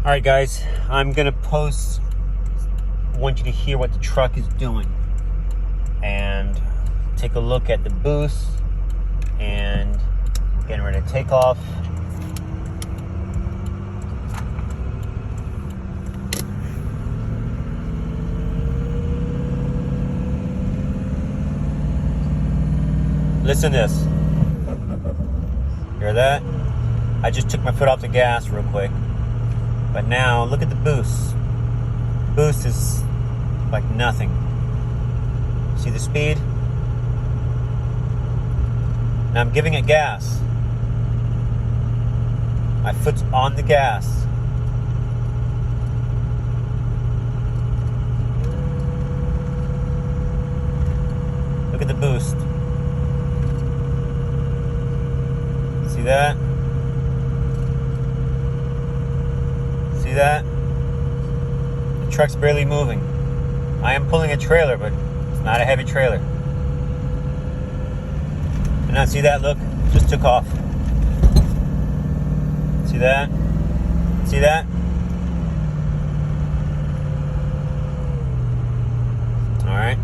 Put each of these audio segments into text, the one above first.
All right, guys, I'm gonna post. I want you to hear what the truck is doing and take a look at the boost and getting ready to take off. Listen to this. Hear that? I just took my foot off the gas real quick. But now, look at the boost. Boost is like nothing. See the speed? Now I'm giving it gas. My foot's on the gas. Look at the boost. See that? See that? The truck's barely moving. I am pulling a trailer, but it's not a heavy trailer. And now see that? Look, just took off. See that? See that? All right.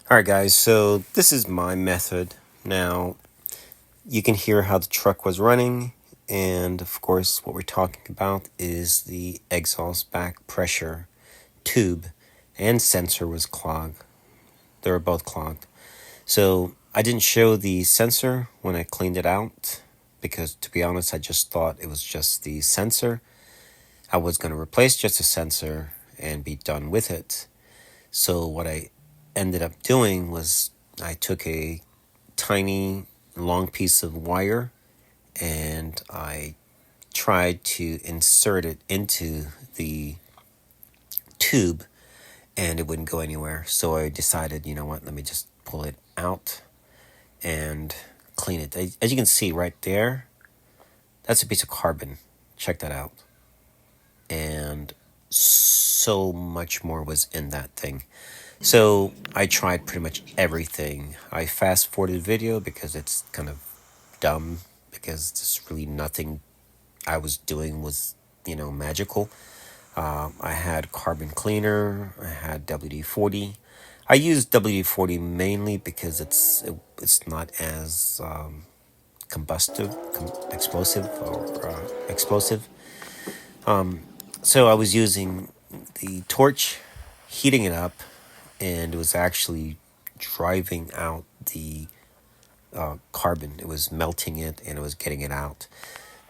Alright guys, so this is my method. Now, you can hear how the truck was running, and of course what we're talking about is the exhaust back pressure tube and sensor was clogged. They were both clogged. So I didn't show the sensor when I cleaned it out, because to be honest, I just thought it was just the sensor. I was going to replace just the sensor and be done with it. So what I ended up doing was I took a tiny long piece of wire and I tried to insert it into the tube and it wouldn't go anywhere. So I decided, you know what, let me just pull it out and clean it. As you can see right there, that's a piece of carbon. Check that out. And so much more was in that thing. So I tried pretty much everything. I fast forwarded the video because it's kind of dumb, because there's really nothing I was doing was, magical. I had carbon cleaner. I had WD-40. I use WD-40 mainly because it's not as explosive. So I was using the torch, heating it up, and it was actually driving out the carbon. It was melting it and it was getting it out.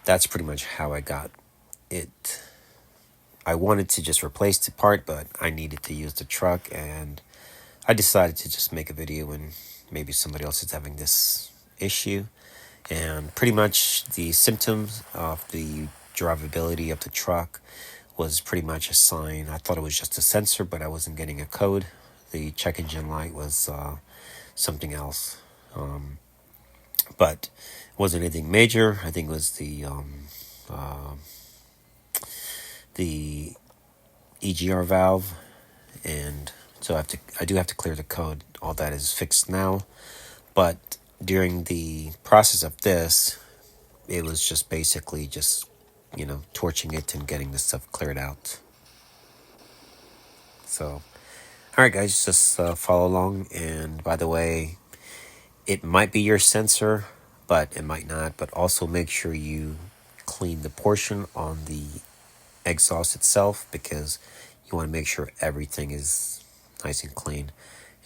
That's pretty much how I got it. I wanted to just replace the part, but I needed to use the truck, and I decided to just make a video when maybe somebody else is having this issue. And pretty much the symptoms of the drivability of the truck was pretty much a sign. I thought it was just a sensor, but I wasn't getting a code. The check engine light was something else. But it wasn't anything major. I think it was the EGR valve, and so I do have to clear the code. All that is fixed now, but during the process of this, it was just basically just torching it and getting the stuff cleared out. So, all right, guys, just follow along. And by the way, it might be your sensor, but it might not. But also make sure you clean the portion on the exhaust itself, because you want to make sure everything is nice and clean.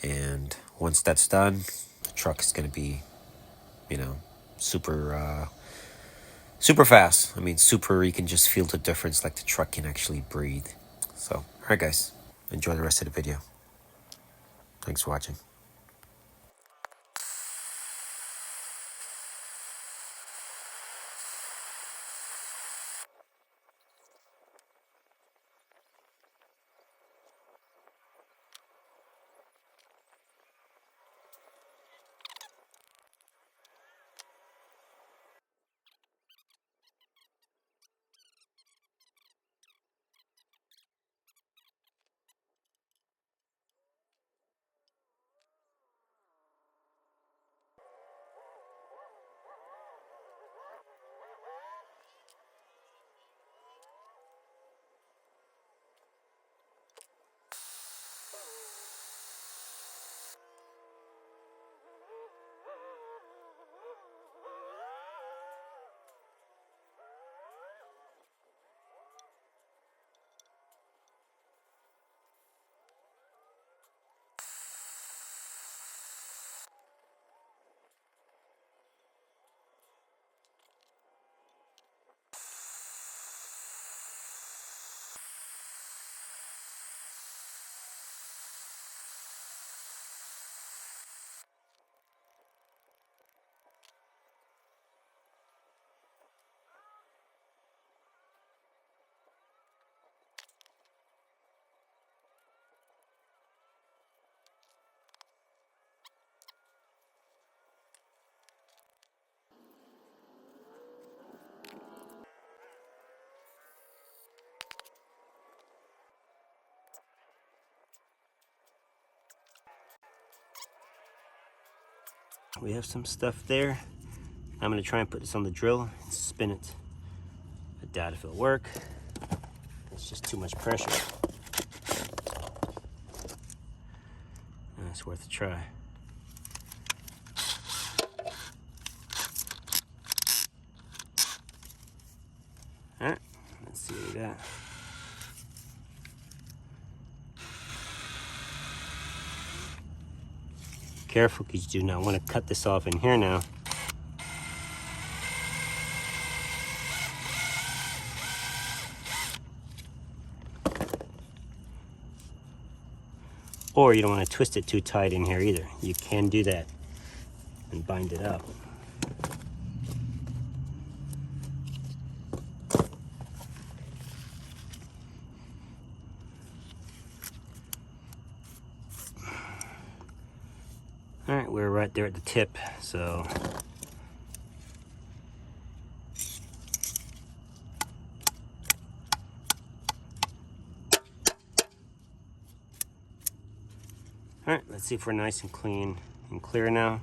And once that's done, the truck is going to be, super fast. I mean, you can just feel the difference, like the truck can actually breathe. So, all right, guys, enjoy the rest of the video. Thanks for watching. we have some stuff there. I'm gonna try and put this on the drill and spin it. I doubt if it'll work. It's just too much pressure. It's worth a try. All right, let's see what we got. Careful, because you do not want to cut this off in here now. Or you don't want to twist it too tight in here either. You can do that and bind it up. All right, we're right there at the tip, so all right, let's see if we're nice and clean and clear now.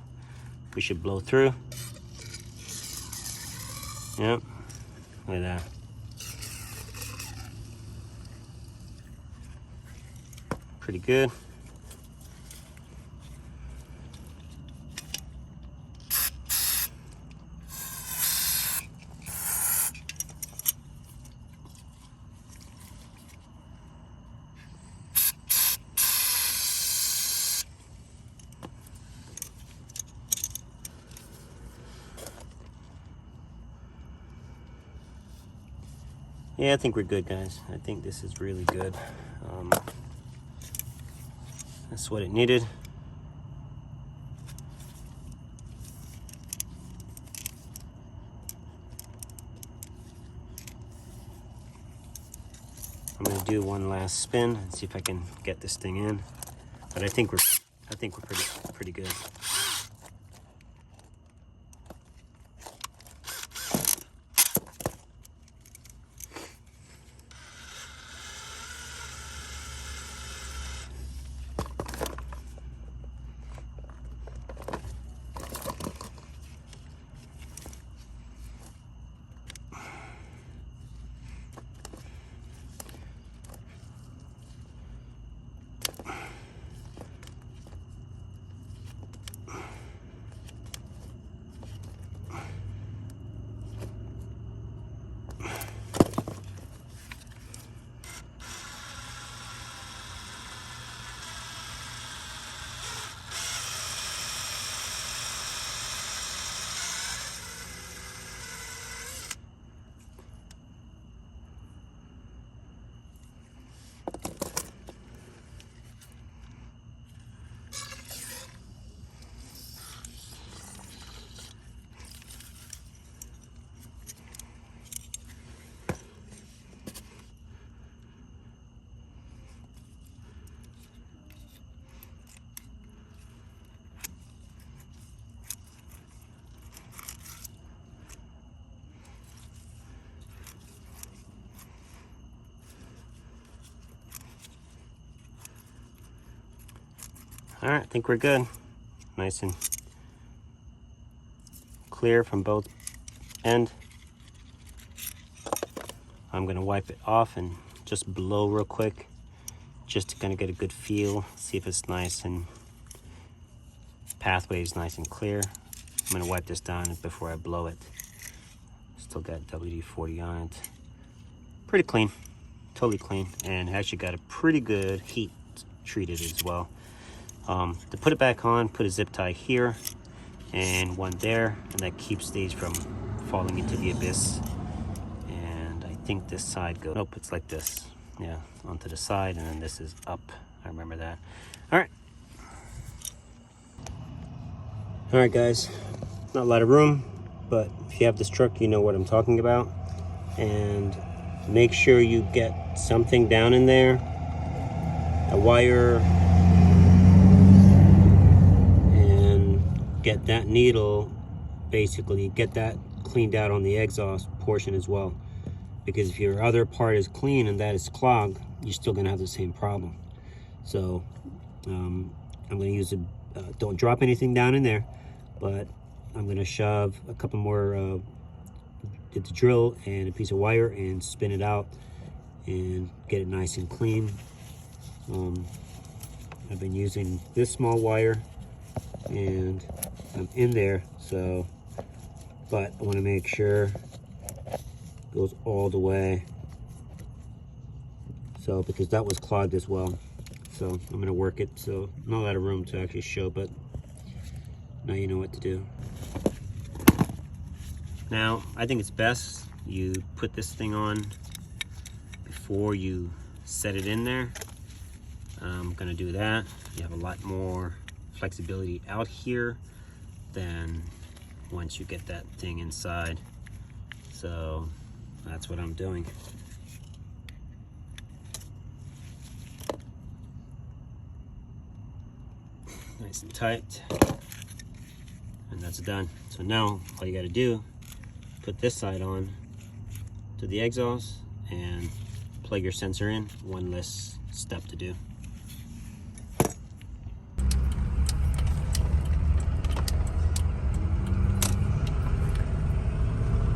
We should blow through. Yep, look at that. Pretty good. Yeah, I think we're good, guys. I think this is really good. That's what it needed. I'm gonna do one last spin and see if I can get this thing in. But I think we're pretty good. All right, I think we're good. Nice and clear from both ends. I'm gonna wipe it off and just blow real quick, just to kind of get a good feel, see if it's nice and pathway is nice and clear. I'm gonna wipe this down before I blow it. Still got WD-40 on it. Pretty clean, totally clean, and actually got a pretty good heat treated as well. To put it back on, put a zip tie here and one there, and that keeps these from falling into the abyss. And I think this side goes, nope, it's like this. Yeah, onto the side, and then this is up. I remember that. All right, guys, not a lot of room, but if you have this truck, you know what I'm talking about. And make sure you get something down in there, a wire, get that needle, basically get that cleaned out on the exhaust portion as well, because if your other part is clean and that is clogged, you're still gonna have the same problem. So I'm gonna use don't drop anything down in there, but I'm gonna shove a couple more get the drill and a piece of wire and spin it out and get it nice and clean. I've been using this small wire and I'm in there, so, but I want to make sure it goes all the way, so, because that was clogged as well. So I'm going to work it, so not a lot of room to actually show, but now you know what to do. Now I think it's best you put this thing on before you set it in there. I'm gonna do that. You have a lot more flexibility out here than once you get that thing inside. So that's what I'm doing. Nice and tight. And that's done. So now all you gotta do, put this side on to the exhaust and plug your sensor in. One less step to do.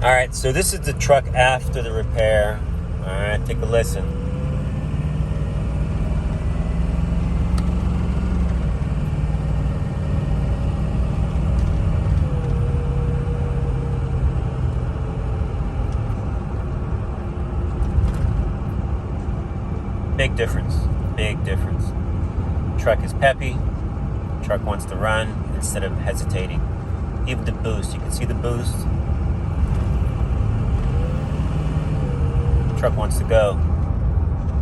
All right, so this is the truck after the repair. All right, take a listen. Big difference, big difference. Truck is peppy, truck wants to run instead of hesitating. Even the boost, you can see the boost. Truck wants to go.